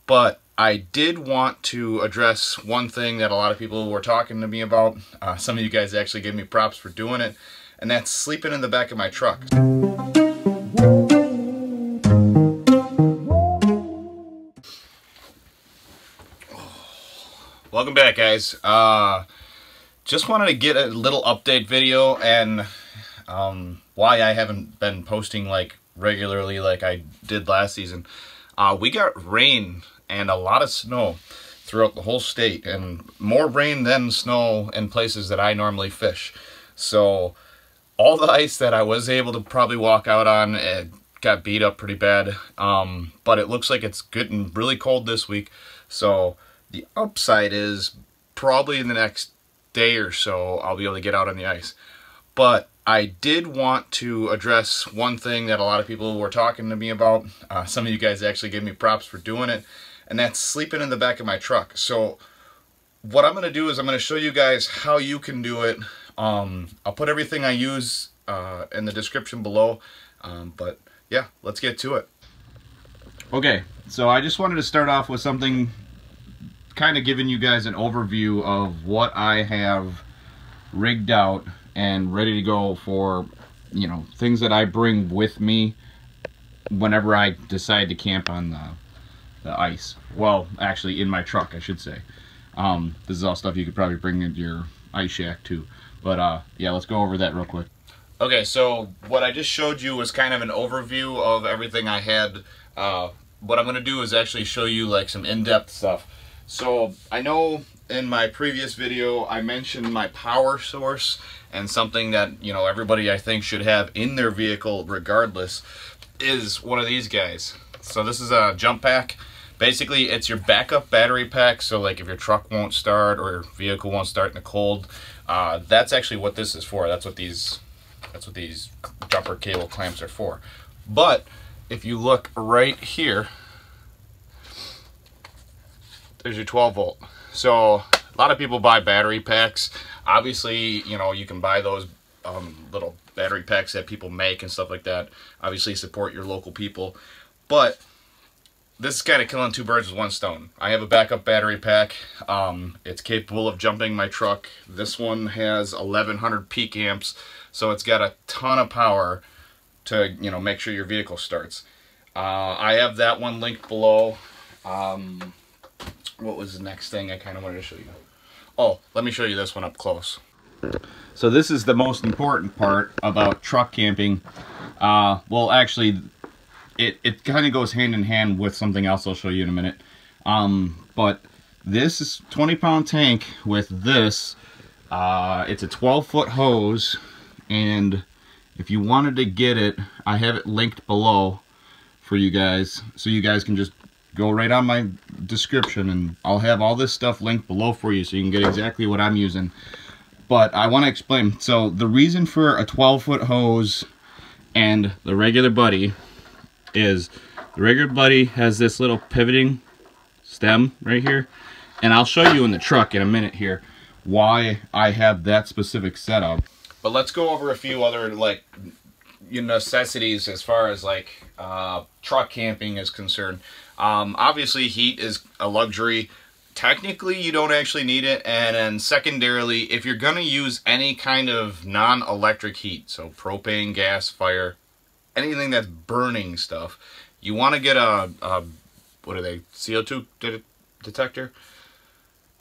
But I did want to address one thing that a lot of people were talking to me about. Some of you guys actually gave me props for doing it, and that's sleeping in the back of my truck. Welcome back, guys. Just wanted to get a little update video and why I haven't been posting like regularly like I did last season. We got rain and a lot of snow throughout the whole state, and more rain than snow in places that I normally fish. So all the ice that I was able to probably walk out on, it got beat up pretty bad. But it looks like it's getting really cold this week. So the upside is probably in the next day or so I'll be able to get out on the ice. But I did want to address one thing that a lot of people were talking to me about. Some of you guys actually gave me props for doing it, and that's sleeping in the back of my truck. So what I'm going to do is I'm going to show you guys how you can do it. I'll put everything I use in the description below. But yeah, let's get to it. Okay, so I just wanted to start off with something, kind of giving you guys an overview of what I have rigged out and ready to go for, you know, things that I bring with me whenever I decide to camp on the ice. Well, actually in my truck, I should say. This is all stuff you could probably bring into your ice shack too. But yeah, let's go over that real quick. Okay, so what I just showed you was kind of an overview of everything I had. What I'm going to do is actually show you like some in-depth stuff. So I know in my previous video I mentioned my power source, and something that, you know, everybody I think should have in their vehicle regardless is one of these guys. So this is a jump pack. Basically it's your backup battery pack, so like if your truck won't start or your vehicle won't start in the cold, that's actually what this is for. That's what these jumper cable clamps are for. But if you look right here, there's your 12 volt. So a lot of people buy battery packs. Obviously, you know, you can buy those little battery packs that people make and stuff like that. Obviously support your local people. But this is kind of killing two birds with one stone. I have a backup battery pack. It's capable of jumping my truck. This one has 1100 peak amps, so it's got a ton of power to, you know, make sure your vehicle starts. I have that one linked below. What was the next thing I kind of wanted to show you? Oh, let me show you this one up close. So this is the most important part about truck camping. Well, actually, it kind of goes hand in hand with something else I'll show you in a minute. But this is 20-pound tank with this. It's a 12-foot hose, and if you wanted to get it, I have it linked below for you guys, so you guys can just go right on my description and I'll have all this stuff linked below for you so you can get exactly what I'm using. But I want to explain. So the reason for a 12-foot hose and the regular buddy is the regular buddy has this little pivoting stem right here, and I'll show you in the truck in a minute here why I have that specific setup. But let's go over a few other like necessities as far as like truck camping is concerned. Obviously heat is a luxury. Technically you don't actually need it, and then secondarily, if you're gonna use any kind of non-electric heat, so propane, gas, fire, anything that's burning stuff, you want to get a what are they, CO2 detector,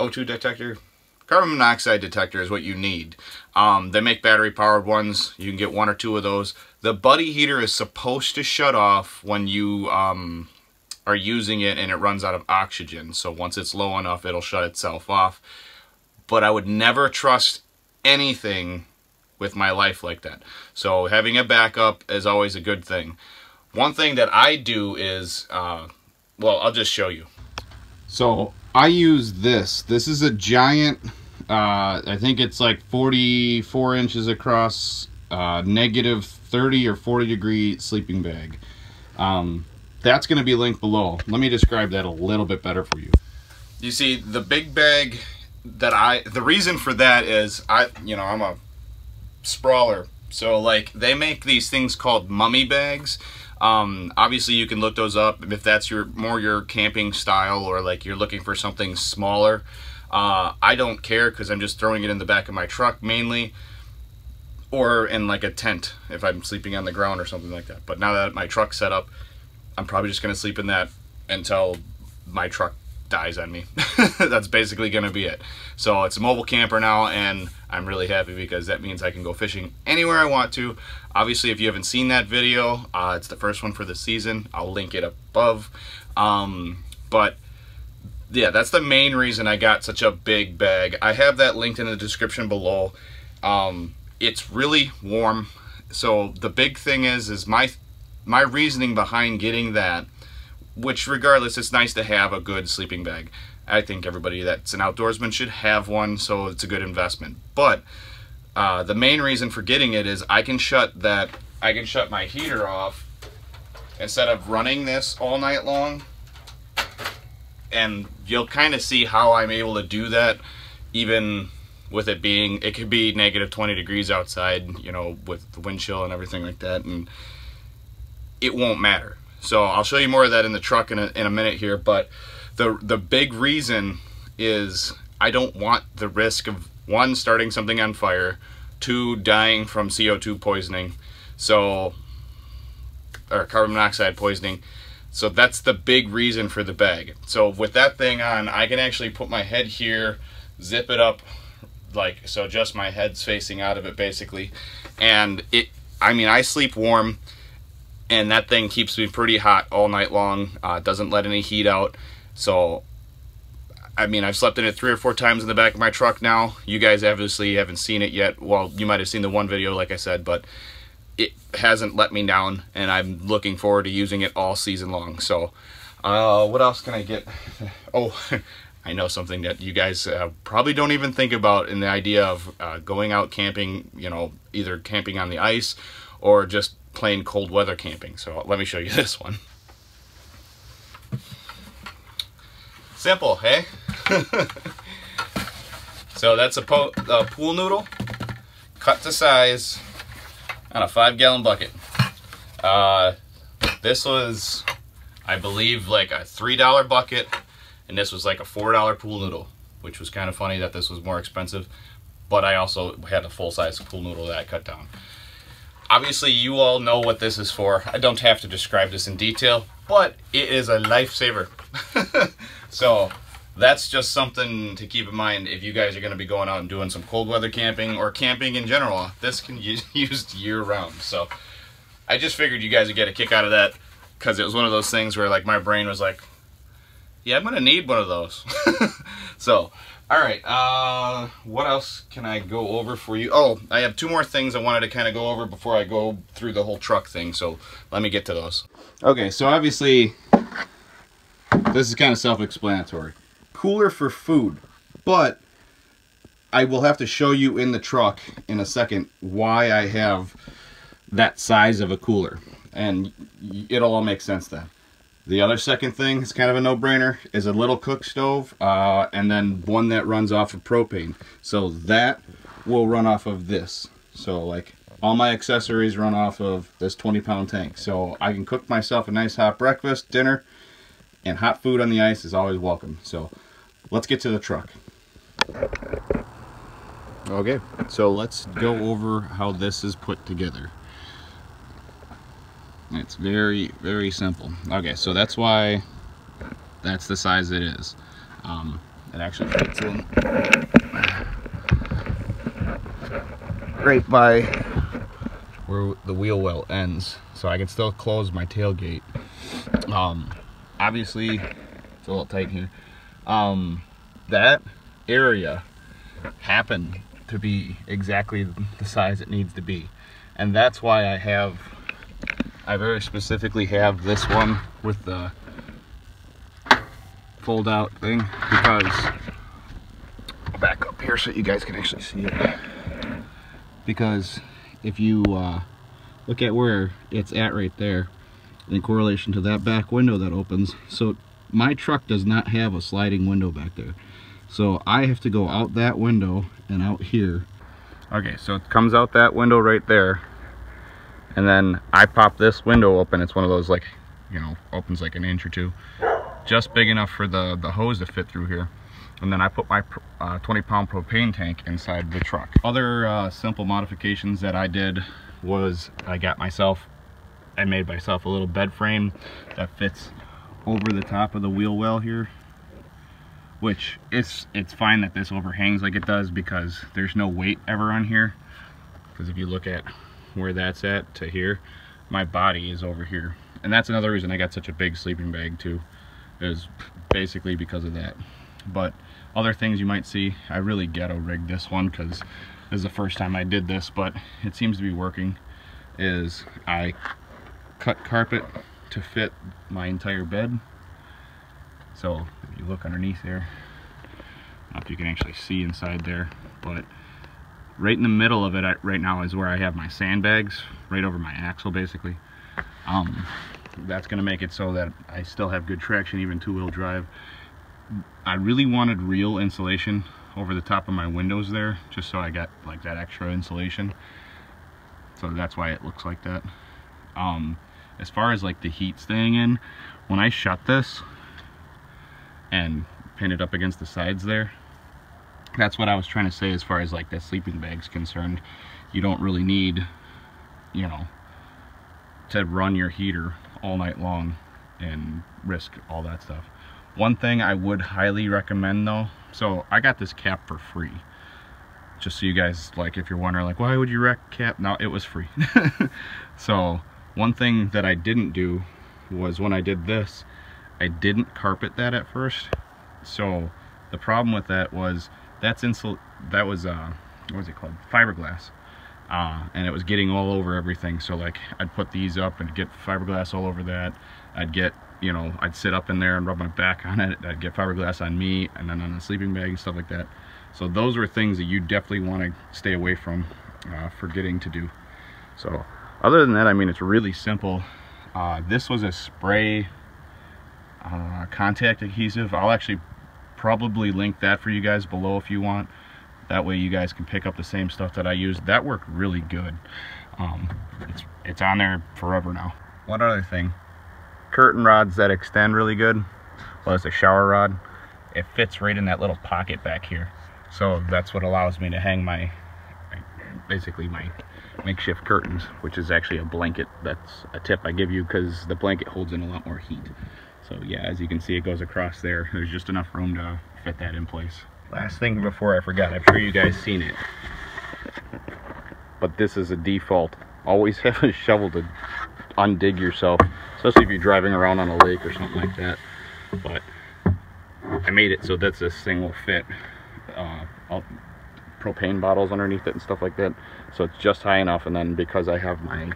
O2 detector, carbon monoxide detector is what you need. They make battery powered ones. You can get one or two of those. The buddy heater is supposed to shut off when you are using it and it runs out of oxygen. So once it's low enough, it'll shut itself off. But I would never trust anything with my life like that. So having a backup is always a good thing. One thing that I do is, well, I'll just show you. So I use this. This is a giant, I think it's like 44 inches across, negative 30 or 40 degree sleeping bag. That's going to be linked below. Let me describe that a little bit better for you. You see, the big bag that the reason for that is I'm a sprawler. So like they make these things called mummy bags. Obviously you can look those up if that's more your camping style, or like you're looking for something smaller. I don't care, because I'm just throwing it in the back of my truck mainly, or in like a tent if I'm sleeping on the ground or something like that. But now that my truck's set up, I'm probably just going to sleep in that until my truck dies on me. That's basically going to be it. So it's a mobile camper now, and I'm really happy because that means I can go fishing anywhere I want to. Obviously, if you haven't seen that video, it's the first one for the season. I'll link it above. But yeah, that's the main reason I got such a big bag. I have that linked in the description below. It's really warm. So the big thing is my reasoning behind getting that, which regardless, it's nice to have a good sleeping bag. I think everybody that's an outdoorsman should have one, so it's a good investment. But the main reason for getting it is I can shut my heater off instead of running this all night long. And you'll kind of see how I'm able to do that, even with it could be negative 20 degrees outside, you know, with the wind chill and everything like that, and it won't matter. So I'll show you more of that in the truck in a minute here. But the big reason is I don't want the risk of, 1, starting something on fire, 2, dying from CO2 poisoning, or carbon monoxide poisoning. So that's the big reason for the bag. So with that thing on, I can actually put my head here, zip it up, like so, just my head's facing out of it basically. And I sleep warm, and that thing keeps me pretty hot all night long. Doesn't let any heat out. So I've slept in it 3 or 4 times in the back of my truck now. You guys obviously haven't seen it yet. Well, you might have seen the one video, like I said, but it hasn't let me down, and I'm looking forward to using it all season long. So what else can I get? Oh, I know something that you guys probably don't even think about in the idea of going out camping, you know, either camping on the ice or just plain cold weather camping. So let me show you this one. Simple, hey? So that's a pool noodle cut to size on a 5-gallon bucket. This was, I believe, like a $3 bucket, and this was like a $4 pool noodle, which was kind of funny that this was more expensive, but I also had a full-size pool noodle that I cut down. Obviously, you all know what this is for. I don't have to describe this in detail, but it is a lifesaver. So that's just something to keep in mind if you guys are going to be going out and doing some cold weather camping or camping in general. This can be used year round. So I just figured you guys would get a kick out of that, because it was one of those things where like my brain was like, yeah, I'm going to need one of those. So, all right, what else can I go over for you? Oh, I have 2 more things I wanted to kind of go over before I go through the whole truck thing. So let me get to those. Okay, so obviously this is kind of self-explanatory. Cooler for food, but I will have to show you in the truck in a second why I have that size of a cooler, and it'll all make sense then. The other second thing is kind of a no-brainer, is a little cook stove, and then one that runs off of propane. So that will run off of this. So like all my accessories run off of this 20-pound tank. So I can cook myself a nice hot breakfast, dinner, and hot food on the ice is always welcome. So let's get to the truck. Okay, so let's go over how this is put together. It's very, very simple. Okay, so that's why that's the size it is. It actually fits in right by where the wheel well ends, so I can still close my tailgate. Obviously, it's a little tight here. That area happened to be exactly the size it needs to be, and that's why I very specifically have this one with the fold out thing, because I'll back up here so you guys can actually see it. Because if you look at where it's at right there in correlation to that back window that opens, so my truck does not have a sliding window back there, so I have to go out that window and out here. Okay, so it comes out that window right there, And then I pop this window open. It's one of those, like, you know, opens like an inch or two, just big enough for the hose to fit through here. And then I put my 20-pound propane tank inside the truck. Other simple modifications that I did was I made myself a little bed frame that fits over the top of the wheel well here, which it's fine that this overhangs like it does because there's no weight ever on here. Because if you look at where that's at to here, my body is over here. And that's another reason I got such a big sleeping bag too, is basically because of that. But other things you might see, I really ghetto rigged this one because this is the first time I did this, but it seems to be working, is I cut carpet to fit my entire bed. So if you look underneath there, I don't know if you can actually see inside there, but right in the middle of it right now is where I have my sandbags, right over my axle basically. That's going to make it so that I still have good traction, even two-wheel drive. I really wanted real insulation over the top of my windows there, just so I got like that extra insulation. So that's why it looks like that. As far as like the heat staying in, when I shut this and pin it up against the sides there, that's what I was trying to say as far as like that sleeping bag's concerned. You don't really need, you know, to run your heater all night long and risk all that stuff. One thing I would highly recommend though, so I got this cap for free, just so you guys, like, if you're wondering like why would you wreck cap, no, it was free. So one thing that I didn't do was when I did this, I didn't carpet that at first. So the problem with that was that was what was it called, fiberglass, and it was getting all over everything. So like I'd put these up and get fiberglass all over that. I'd get, you know, I'd sit up in there and rub my back on it. I'd get fiberglass on me and then on the sleeping bag and stuff like that. So those were things that you definitely want to stay away from forgetting to do. So other than that, I mean, it's really simple. This was a spray contact adhesive. I'll actually probably link that for you guys below if you want. That way you guys can pick up the same stuff that I used. That worked really good. It's on there forever now. One other thing, curtain rods that extend really good. Well, it's a shower rod. It fits right in that little pocket back here. So that's what allows me to hang my, basically my makeshift curtains, which is actually a blanket. That's a tip I give you because the blanket holds in a lot more heat. So yeah, as you can see, it goes across there. There's just enough room to fit that in place. Last thing before I forgot, I'm sure you guys seen it, but this is a default. Always have a shovel to undig yourself, especially if you're driving around on a lake or something like that. But I made it so that this thing will fit propane bottles underneath it and stuff like that, so it's just high enough. And then because I have my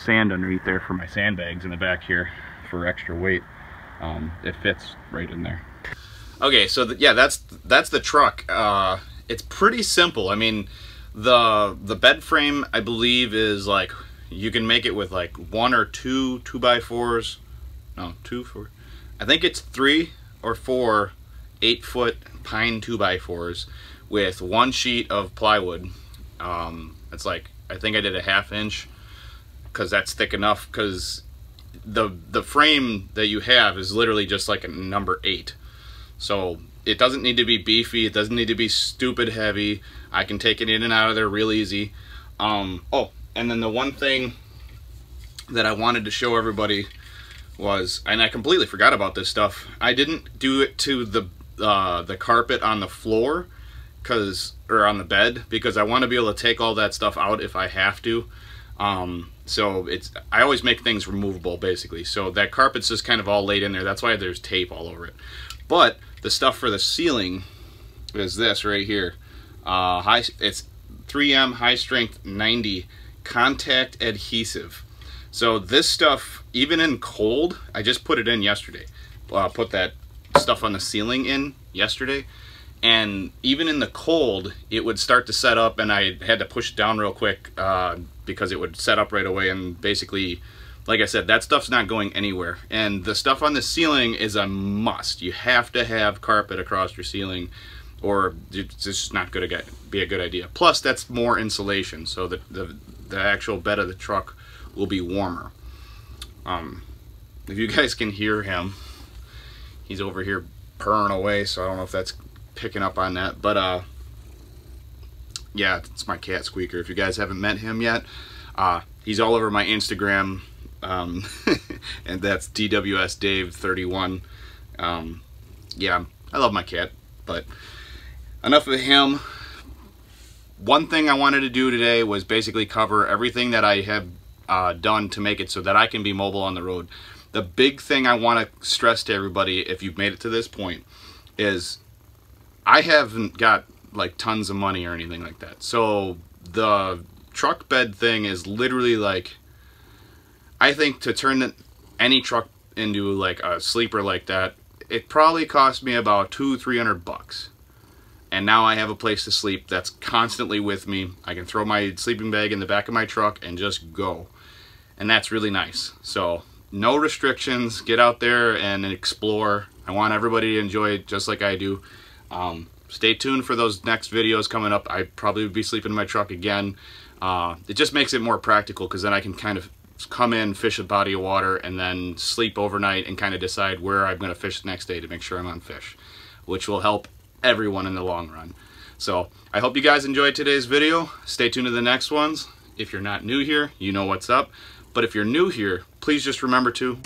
sand underneath there for my sandbags in the back here for extra weight, it fits right in there. Okay, so yeah, that's the truck. It's pretty simple. I mean, the bed frame, I believe, is like, you can make it with like 1 or 2 2x4s. No, 2, 4. I think it's 3 or 4 8-foot pine 2x4s with 1 sheet of plywood. It's like, I think I did a 1/2 inch because that's thick enough, because the frame that you have is literally just like a number 8. So it doesn't need to be beefy, it doesn't need to be stupid heavy. I can take it in and out of there real easy. Oh, and then the one thing that I wanted to show everybody was, and I completely forgot about this stuff, I didn't do it to the carpet on the floor, or on the bed, because I want to be able to take all that stuff out if I have to. So I always make things removable basically. So that carpet's just kind of all laid in there. That's why there's tape all over it. But the stuff for the ceiling is this right here. It's 3M high strength 90 contact adhesive. So this stuff, even in cold, I just put it in yesterday. Put that stuff on the ceiling in yesterday. And even in the cold, it would start to set up, and I had to push it down real quick because it would set up right away. And basically, like I said, that stuff's not going anywhere. And the stuff on the ceiling is a must. You have to have carpet across your ceiling or it's just not going to be a good idea. Plus, that's more insulation, so that the actual bed of the truck will be warmer. If you guys can hear him, he's over here purring away, so I don't know if that's picking up on that, but yeah, it's my cat Squeaker. If you guys haven't met him yet, he's all over my Instagram, and that's DWSDave31. Yeah, I love my cat, but enough of him. One thing I wanted to do today was basically cover everything that I have done to make it so that I can be mobile on the road. The big thing I want to stress to everybody, if you've made it to this point, is I haven't got like tons of money or anything like that. So the truck bed thing is literally like, I think to turn any truck into like a sleeper like that, it probably cost me about $200-300 bucks. And now I have a place to sleep that's constantly with me. I can throw my sleeping bag in the back of my truck and just go. And that's really nice. So no restrictions. Get out there and explore. I want everybody to enjoy it just like I do. Stay tuned for those next videos coming up. I probably would be sleeping in my truck again. It just makes it more practical, because then I can kind of come in, fish a body of water, and then sleep overnight and kind of decide where I'm going to fish the next day to make sure I'm on fish, which will help everyone in the long run. So I hope you guys enjoyed today's video. Stay tuned to the next ones. If you're not new here, you know what's up. But if you're new here, please just remember to